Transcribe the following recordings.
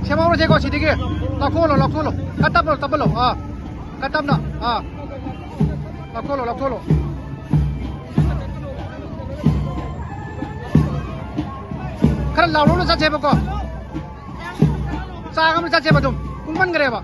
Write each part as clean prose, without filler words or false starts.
सेमावर जेको सिदिगे लखोलो कतबलो कतबना लखोलो खरा लाउनो जाजेबको चागम जाजेब दम कुंगमन गरेबा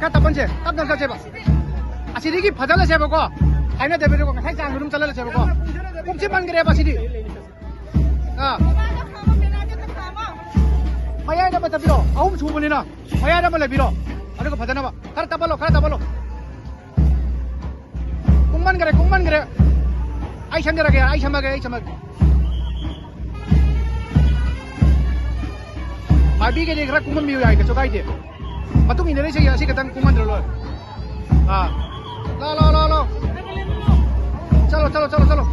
kata bonje tap dan kaje ba asidi ki phajala sebo ko aina debe ko khai jang rum chalala sebo ko kumchi ban gre ba sidi maya da bata biro aum chu bani na maya da mala biro adu ko phajana ba khar tabalo kumman gre ai samage abi ke dekra kumman mi ai ke so kai de Matung Indonesia ya sih ketang kuman dulu. Lo. Chalo.